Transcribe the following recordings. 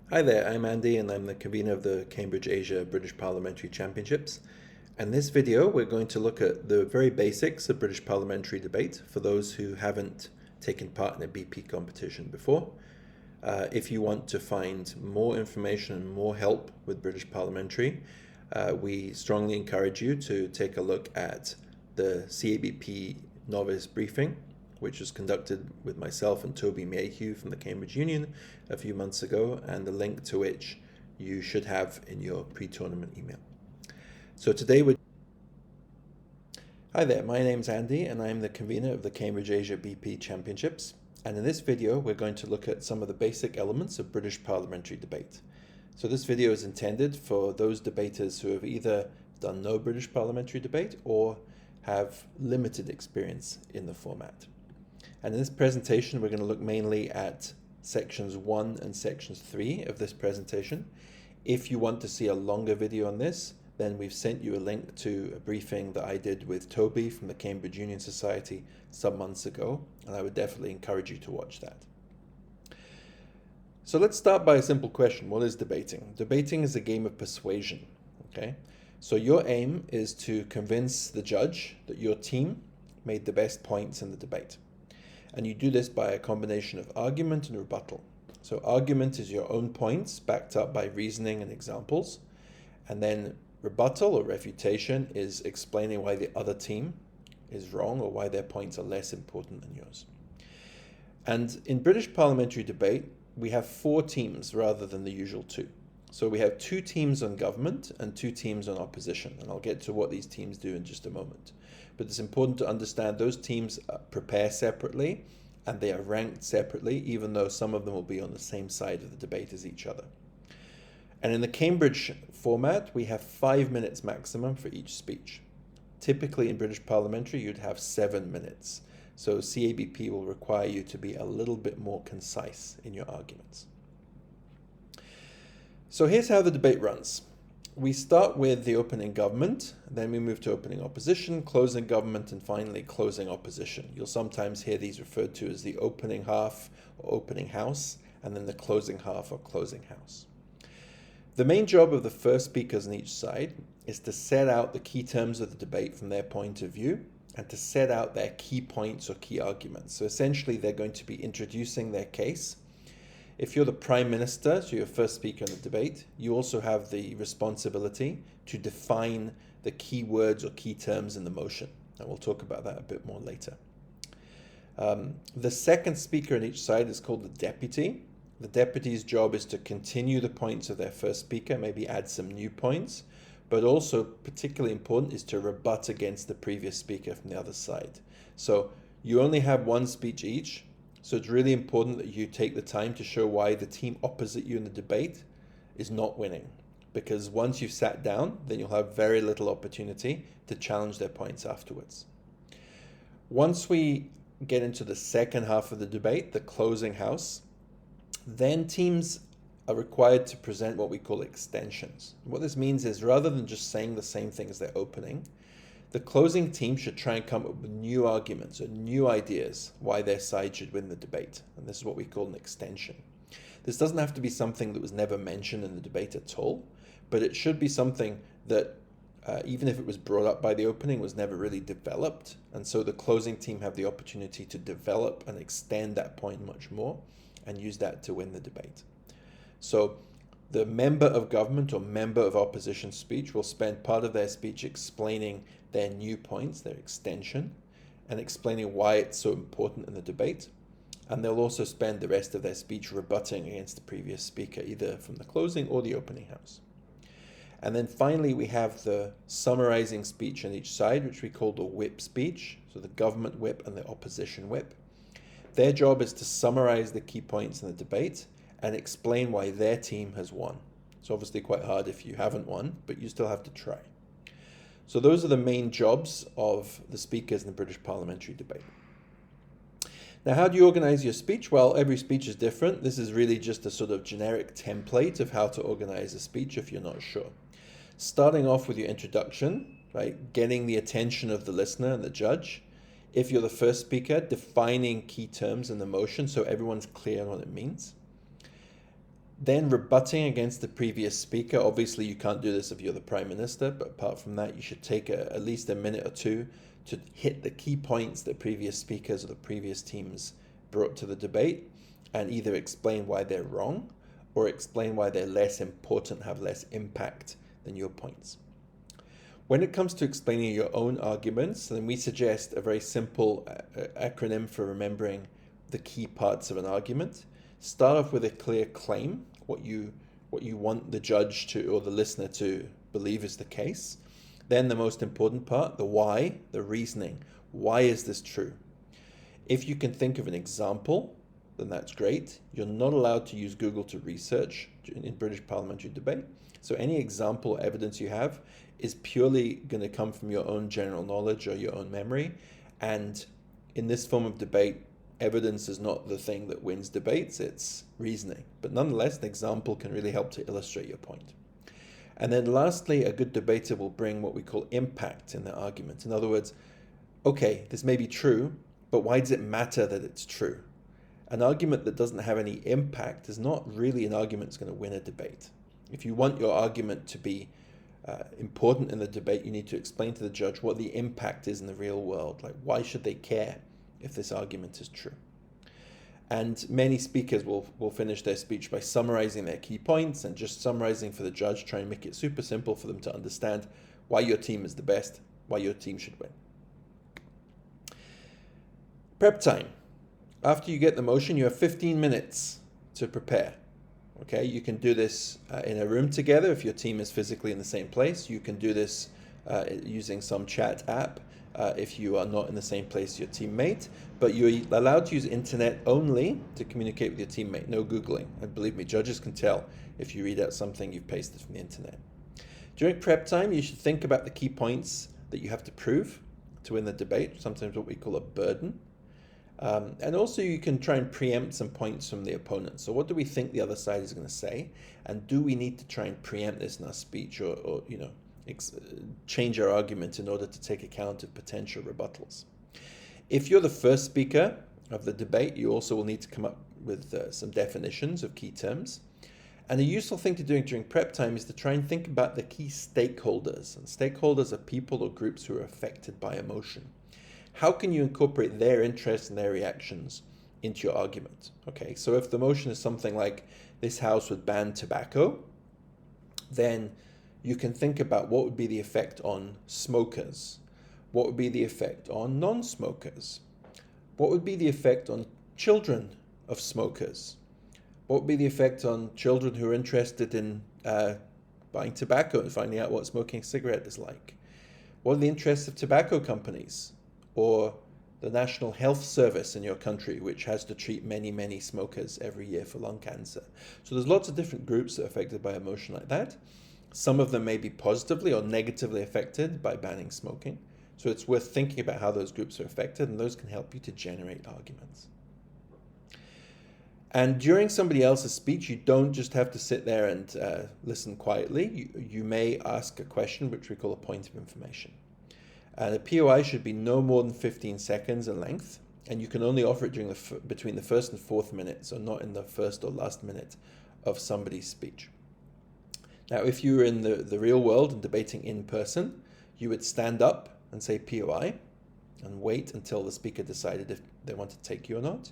Hi there, I'm Andy and I'm the convener of the Cambridge Asia British Parliamentary Championships. In this video, we're going to look at the very basics of British parliamentary debate for those who haven't taken part in a BP competition before. If you want to find more information and more help with British parliamentary, we strongly encourage you to take a look at the CABP Novice briefing, which was conducted with myself and Toby Mayhew from the Cambridge Union a few months ago, and the link to which you should have in your pre-tournament email. So today we're... Hi there, my name's Andy and I'm the convener of the Cambridge Asia BP Championships. And in this video, we're going to look at some of the basic elements of British parliamentary debate. So this video is intended for those debaters who have either done no British parliamentary debate or have limited experience in the format. And in this presentation, we're going to look mainly at sections 1 and sections 3 of this presentation. If you want to see a longer video on this, then we've sent you a link to a briefing that I did with Toby from the Cambridge Union Society some months ago, and I would definitely encourage you to watch that. So let's start by a simple question. What is debating? Debating is a game of persuasion, okay? So your aim is to convince the judge that your team made the best points in the debate. And you do this by a combination of argument and rebuttal. So argument is your own points backed up by reasoning and examples. And then rebuttal or refutation is explaining why the other team is wrong or why their points are less important than yours. And in British parliamentary debate, we have 4 teams rather than the usual 2. So we have 2 teams on government and 2 teams on opposition. And I'll get to what these teams do in just a moment. But it's important to understand those teams prepare separately and they are ranked separately, even though some of them will be on the same side of the debate as each other. And in the Cambridge format, we have 5 minutes maximum for each speech. Typically in British parliamentary, you'd have 7 minutes. So CABP will require you to be a little bit more concise in your arguments. So here's how the debate runs. We start with the opening government, then we move to opening opposition, closing government, and finally closing opposition. You'll sometimes hear these referred to as the opening half or opening house, and then the closing half or closing house. The main job of the first speakers on each side is to set out the key terms of the debate from their point of view and to set out their key points or key arguments. So essentially, they're going to be introducing their case. If you're the Prime Minister, so you're first speaker in the debate, you also have the responsibility to define the key words or key terms in the motion. And we'll talk about that a bit more later. The second speaker on each side is called the Deputy. The Deputy's job is to continue the points of their first speaker, maybe add some new points, but also particularly important is to rebut against the previous speaker from the other side. So you only have 1 speech each. So it's really important that you take the time to show why the team opposite you in the debate is not winning. Because once you've sat down, then you'll have very little opportunity to challenge their points afterwards. Once we get into the second half of the debate, the closing house, then teams are required to present what we call extensions. What this means is rather than just saying the same thing as their opening, the closing team should try and come up with new arguments or new ideas why their side should win the debate. And this is what we call an extension. This doesn't have to be something that was never mentioned in the debate at all, but it should be something that, even if it was brought up by the opening, was never really developed. And so the closing team have the opportunity to develop and extend that point much more and use that to win the debate. So the member of government or member of opposition speech will spend part of their speech explaining their new points, their extension, and explaining why it's so important in the debate. And they'll also spend the rest of their speech rebutting against the previous speaker, either from the closing or the opening house. And then finally, we have the summarizing speech on each side, which we call the whip speech, so the government whip and the opposition whip. Their job is to summarize the key points in the debate and explain why their team has won. It's obviously quite hard if you haven't won, but you still have to try. So those are the main jobs of the speakers in the British parliamentary debate. Now, how do you organize your speech? Well, every speech is different. This is really just a sort of generic template of how to organize a speech if you're not sure. Starting off with your introduction, right? Getting the attention of the listener and the judge. If you're the first speaker, defining key terms in the motion so everyone's clear on what it means. Then rebutting against the previous speaker. Obviously, you can't do this if you're the Prime Minister, but apart from that, you should take at least a minute or two to hit the key points that previous speakers or the previous teams brought to the debate, and either explain why they're wrong or explain why they're less important, have less impact than your points. When it comes to explaining your own arguments, then we suggest a very simple acronym for remembering the key parts of an argument. Start off with a clear claim, what you want the judge to or the listener to believe is the case. Then the most important part, the why, the reasoning. Why is this true? If you can think of an example, then that's great. You're not allowed to use Google to research in British parliamentary debate. So any example or evidence you have is purely going to come from your own general knowledge or your own memory. And in this form of debate, evidence is not the thing that wins debates, it's reasoning. But nonetheless, an example can really help to illustrate your point. And then lastly, a good debater will bring what we call impact in their argument. In other words, okay, this may be true, but why does it matter that it's true? An argument that doesn't have any impact is not really an argument that's going to win a debate. If you want your argument to be important in the debate, you need to explain to the judge what the impact is in the real world. Like, why should they care if this argument is true? And many speakers will finish their speech by summarizing their key points and just summarizing for the judge, trying to make it super simple for them to understand why your team is the best, why your team should win. Prep time. After you get the motion, you have 15 minutes to prepare. Okay, you can do this in a room together if your team is physically in the same place. You can do this using some chat app if you are not in the same place as your teammate, but you're allowed to use internet only to communicate with your teammate, no Googling. And believe me, judges can tell if you read out something you've pasted from the internet. During prep time, you should think about the key points that you have to prove to win the debate, sometimes what we call a burden. And also you can try and preempt some points from the opponent. So what do we think the other side is going to say? And do we need to try and preempt this in our speech or change our argument in order to take account of potential rebuttals? If you're the first speaker of the debate, you also will need to come up with some definitions of key terms. And a useful thing to do during prep time is to try and think about the key stakeholders. And stakeholders are people or groups who are affected by emotion. How can you incorporate their interests and their reactions into your argument? Okay, so if the motion is something like this house would ban tobacco, then you can think about what would be the effect on smokers, what would be the effect on non-smokers, what would be the effect on children of smokers, what would be the effect on children who are interested in buying tobacco and finding out what smoking a cigarette is like, what are the interests of tobacco companies, or the National Health Service in your country, which has to treat many, many smokers every year for lung cancer. So there's lots of different groups that are affected by emotion like that. Some of them may be positively or negatively affected by banning smoking. So it's worth thinking about how those groups are affected, and those can help you to generate arguments. And during somebody else's speech, you don't just have to sit there and listen quietly. You may ask a question, which we call a point of information. The POI should be no more than 15 seconds in length, and you can only offer it during between the first and fourth minute, so not in the first or last minute of somebody's speech. Now, if you were in the real world and debating in person, you would stand up and say POI and wait until the speaker decided if they want to take you or not.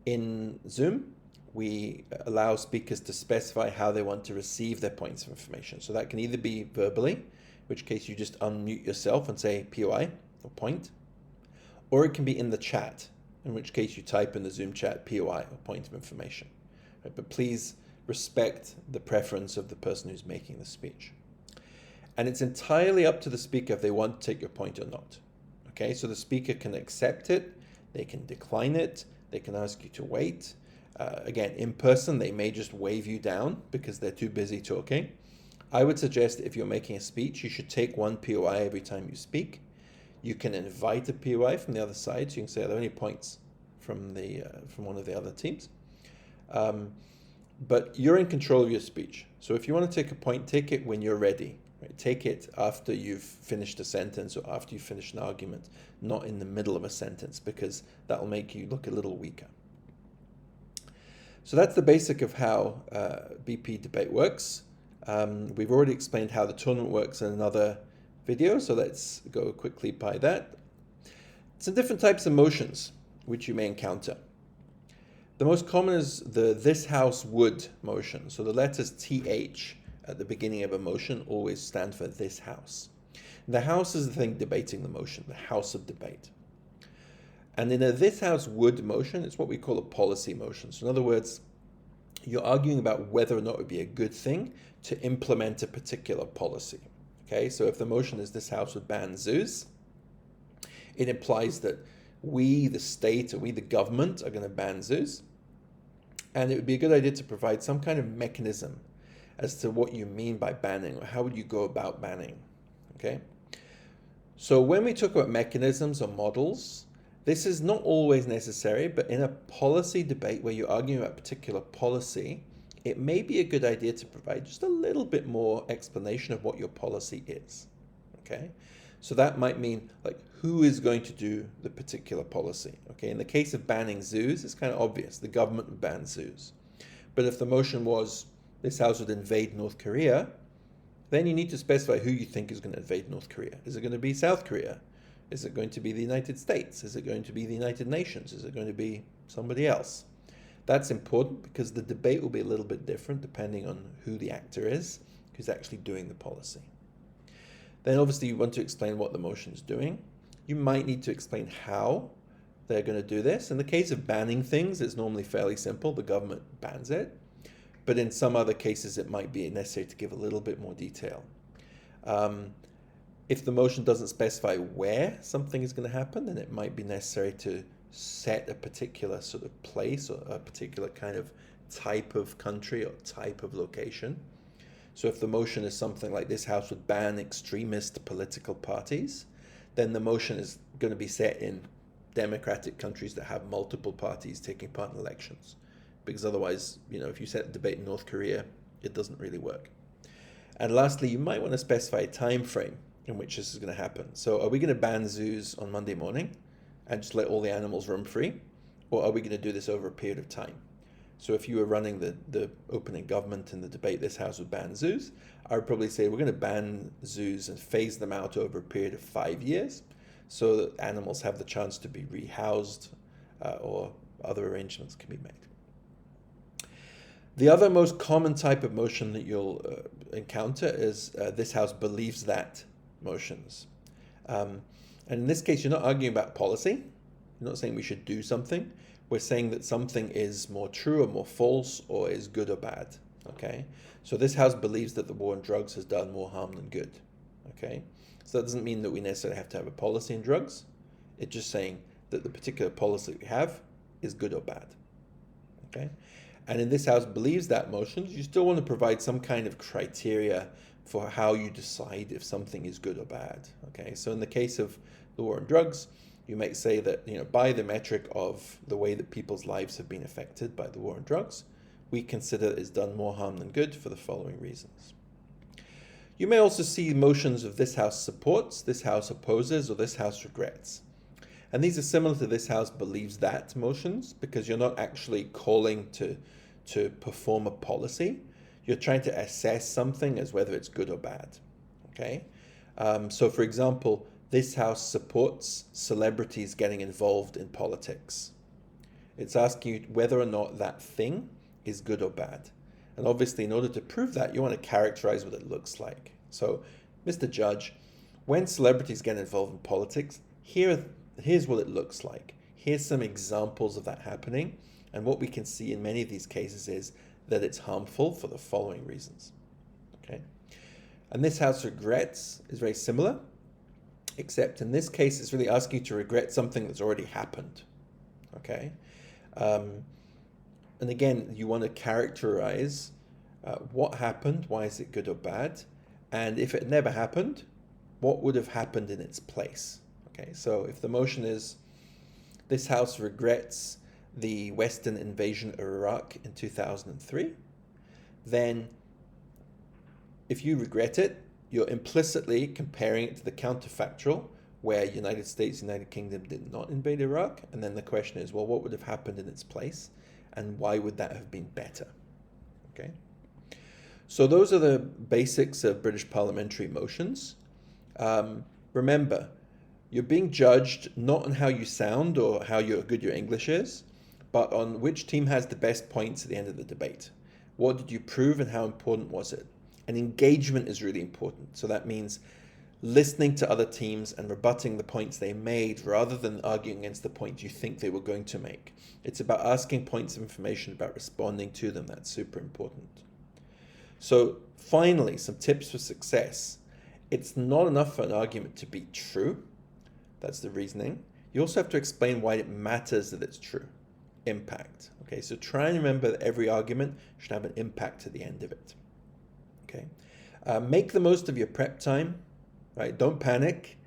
In Zoom, we allow speakers to specify how they want to receive their points of information. So that can either be verbally, in which case you just unmute yourself and say POI or point, or it can be in the chat, in which case you type in the Zoom chat POI or point of information. Right? But please respect the preference of the person who's making the speech. And it's entirely up to the speaker if they want to take your point or not. Okay, so the speaker can accept it, they can decline it, they can ask you to wait. Again, in person, they may just wave you down because they're too busy talking. I would suggest if you're making a speech, you should take one POI every time you speak. You can invite a POI from the other side, so you can say, are there any points from one of the other teams? But you're in control of your speech. So if you want to take a point, take it when you're ready. Right? Take it after you've finished a sentence or after you've finished an argument, not in the middle of a sentence, because that will make you look a little weaker. So that's the basic of how BP debate works. We've already explained how the tournament works in another video, so let's go quickly by that. Some different types of motions which you may encounter. The most common is the "this house would" motion. So the letters TH at the beginning of a motion always stand for this house. The house is the thing debating the motion, the house of debate. And in a "this house would" motion, it's what we call a policy motion. So in other words, you're arguing about whether or not it would be a good thing to implement a particular policy. Okay, so if the motion is "this house would ban zoos," it implies that we, the state, or we, the government, are going to ban zoos. And it would be a good idea to provide some kind of mechanism as to what you mean by banning, or how would you go about banning. Okay? So when we talk about mechanisms or models, this is not always necessary, but in a policy debate where you're arguing about a particular policy, it may be a good idea to provide just a little bit more explanation of what your policy is. Okay? So that might mean, like, who is going to do the particular policy? Okay, in the case of banning zoos, it's kind of obvious. The government would ban zoos. But if the motion was, "this house would invade North Korea," then you need to specify who you think is going to invade North Korea. Is it going to be South Korea? Is it going to be the United States? Is it going to be the United Nations? Is it going to be somebody else? That's important because the debate will be a little bit different depending on who the actor is, who's actually doing the policy. Then obviously you want to explain what the motion is doing. You might need to explain how they're going to do this. In the case of banning things, it's normally fairly simple. The government bans it. But in some other cases, it might be necessary to give a little bit more detail. If the motion doesn't specify where something is going to happen, then it might be necessary to set a particular sort of place or a particular kind of type of country or type of location. So if the motion is something like "this house would ban extremist political parties," then the motion is going to be set in democratic countries that have multiple parties taking part in elections. Because otherwise, if you set a debate in North Korea, it doesn't really work. And lastly, you might want to specify a time frame in which this is going to happen. So are we going to ban zoos on Monday morning and just let all the animals roam free? Or are we going to do this over a period of time? So if you were running the opening government in the debate "this house would ban zoos," I would probably say we're going to ban zoos and phase them out over a period of 5 years so that animals have the chance to be rehoused or other arrangements can be made. The other most common type of motion that you'll encounter is "this house believes that" motions. And in this case, you're not arguing about policy. You're not saying we should do something. We're saying that something is more true or more false or is good or bad. Okay? So this house believes that the war on drugs has done more harm than good. Okay? So that doesn't mean that we necessarily have to have a policy in drugs. It's just saying that the particular policy we have is good or bad. Okay? And in "this house believes that" motions, you still want to provide some kind of criteria for how you decide if something is good or bad. Okay? So in the case of the war on drugs, you might say that, by the metric of the way that people's lives have been affected by the war on drugs, we consider it's done more harm than good for the following reasons. You may also see motions of "this house supports," "this house opposes," or "this house regrets." And these are similar to "this house believes that" motions because you're not actually calling to perform a policy. You're trying to assess something as whether it's good or bad. Okay? So for example, "this house supports celebrities getting involved in politics." It's asking you whether or not that thing is good or bad. And obviously, in order to prove that, you want to characterize what it looks like. So, Mr. Judge, when celebrities get involved in politics, here's what it looks like. Here's some examples of that happening. And what we can see in many of these cases is that it's harmful for the following reasons. Okay? And "this house regrets" is very similar, except in this case, it's really asking you to regret something that's already happened. Okay? And again, you want to characterize what happened, why is it good or bad, and if it never happened, what would have happened in its place. Okay, so if the motion is "this house regrets the Western invasion of Iraq in 2003, then if you regret it, you're implicitly comparing it to the counterfactual where United States, United Kingdom did not invade Iraq. And then the question is, well, what would have happened in its place? and why would that have been better? Okay. So those are the basics of British parliamentary motions. Remember, you're being judged not on how you sound or how good your English is, but on which team has the best points at the end of the debate. What did you prove and how important was it? And engagement is really important. So that means listening to other teams and rebutting the points they made rather than arguing against the points you think they were going to make. It's about asking points of information, about responding to them. That's super important. So finally, some tips for success. It's not enough for an argument to be true. That's the reasoning. You also have to explain why it matters that it's true. Impact. Okay, so try and remember that every argument should have an impact at the end of it. Okay, make the most of your prep time. Right, don't panic.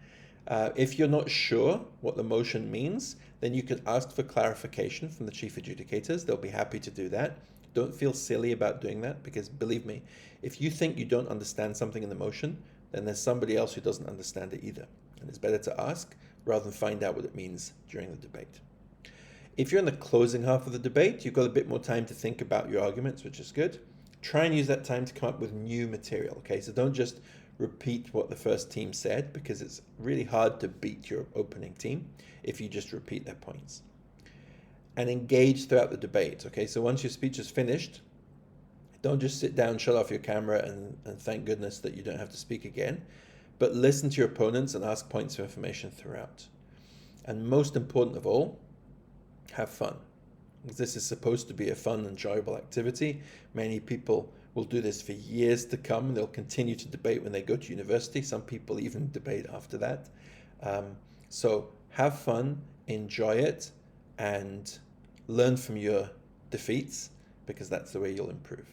If you're not sure what the motion means, then you could ask for clarification from the chief adjudicators. They'll be happy to do that. Don't feel silly about doing that, because believe me, if you think you don't understand something in the motion, then there's somebody else who doesn't understand it either. And it's better to ask rather than find out what it means during the debate. If you're in the closing half of the debate, you've got a bit more time to think about your arguments, which is good. Try and use that time to come up with new material, okay? So don't just repeat what the first team said, because it's really hard to beat your opening team if you just repeat their points. And engage throughout the debate, okay? So once your speech is finished, don't just sit down, shut off your camera, and thank goodness that you don't have to speak again, but listen to your opponents and ask points of information throughout. And most important of all, have fun. This is supposed to be a fun, enjoyable activity. Many people will do this for years to come. They'll continue to debate when they go to university. Some people even debate after that. So have fun, enjoy it, and learn from your defeats, because that's the way you'll improve.